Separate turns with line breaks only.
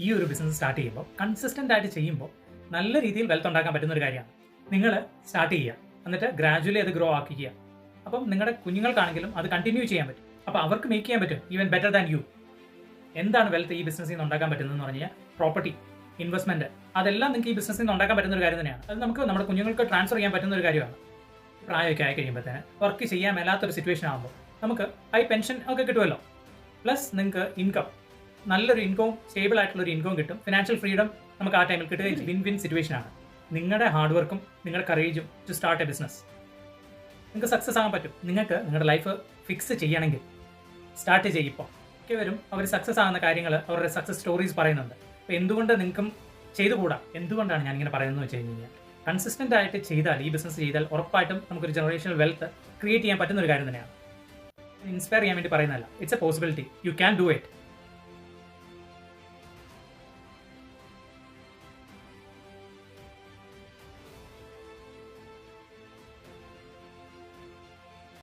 ഈ ഒരു business start ചെയ്യുമ്പോൾ കൺസിസ്റ്റന്റ് ആയിട്ട് ചെയ്യുമ്പോൾ നല്ല രീതിയിൽ വെൽത്ത് ഉണ്ടാക്കാൻ പറ്റുന്ന ഒരു കാര്യമാണ്. നിങ്ങൾ സ്റ്റാർട്ട് ചെയ്യുക, എന്നിട്ട് ഗ്രാജുവലി അത് ഗ്രോ ആക്കുക. അപ്പം നിങ്ങളുടെ കുഞ്ഞുങ്ങൾക്കാണെങ്കിലും അത് കണ്ടിന്യൂ ചെയ്യാൻ പറ്റും. അപ്പോൾ അവർക്ക് മേക്ക് ചെയ്യാൻ പറ്റും ഈവൻ ബെറ്റർ ദാൻ യു. എന്താണ് വെൽത്ത് ഈ ബിസിനസ്സിൽ നിന്ന് ഉണ്ടാക്കാൻ പറ്റുന്നതെന്ന് പറഞ്ഞു കഴിഞ്ഞാൽ പ്രോപ്പർട്ടി, ഇൻവെസ്റ്റ്മെന്റ്, അതെല്ലാം നിങ്ങൾക്ക് ഈ ബിസിനസ്സിൽ നിന്ന് ഉണ്ടാക്കാൻ പറ്റുന്ന ഒരു കാര്യം തന്നെയാണ്. അത് നമുക്ക് നമ്മുടെ കുഞ്ഞുങ്ങൾക്ക് ട്രാൻസ്ഫർ ചെയ്യാൻ പറ്റുന്ന ഒരു കാര്യമാണ്. പ്രായമൊക്കെ ആയി കഴിയുമ്പോഴത്തേന് വർക്ക് ചെയ്യാൻ മേലാത്തൊരു സിറ്റുവേഷൻ ആകുമ്പോൾ നമുക്ക് ഹൈ പെൻഷൻ ഒക്കെ കിട്ടുമല്ലോ. പ്ലസ് നിങ്ങൾക്ക് ഇൻകം, നല്ലൊരു ഇൻകവും സ്റ്റേബിൾ ആയിട്ടുള്ള ഒരു ഇൻകവും കിട്ടും. ഫിനാൻഷ്യൽ ഫ്രീഡം നമുക്ക് ആ ടൈമിൽ കിട്ടുകയും വിൻ വിൻ സിറ്റുവേഷൻ ആണ്. നിങ്ങളുടെ ഹാർഡ് വർക്കും നിങ്ങളുടെ കറേജും ടു സ്റ്റാർട്ട് എ ബിസിനസ് നിങ്ങൾക്ക് സക്സസ് ആകാൻ പറ്റും. നിങ്ങൾക്ക് നിങ്ങളുടെ ലൈഫ് ഫിക്സ് ചെയ്യണമെങ്കിൽ സ്റ്റാർട്ട് ചെയ്യിപ്പോൾ ഒക്കെ വരും അവർ സക്സസ് ആകുന്ന കാര്യങ്ങൾ, അവരുടെ സക്സസ് സ്റ്റോറീസ് പറയുന്നുണ്ട്. അപ്പോൾ എന്തുകൊണ്ട് നിങ്ങൾക്കും ചെയ്തുകൂടാ? എന്തുകൊണ്ടാണ് ഞാനിങ്ങനെ പറയുന്നത് വെച്ച് കഴിഞ്ഞാൽ കൺസിസ്റ്റന്റ് ആയിട്ട് ചെയ്താൽ, ഈ ബിസിനസ് ചെയ്താൽ ഉറപ്പായിട്ടും നമുക്കൊരു ജനറേഷണൽ വെൽത്ത് ക്രിയേറ്റ് ചെയ്യാൻ പറ്റുന്ന ഒരു കാര്യം തന്നെയാണ്. ഇൻസ്പയർ ചെയ്യാൻ വേണ്ടി പറയുന്നതല്ല, it's A possibility. You can do it.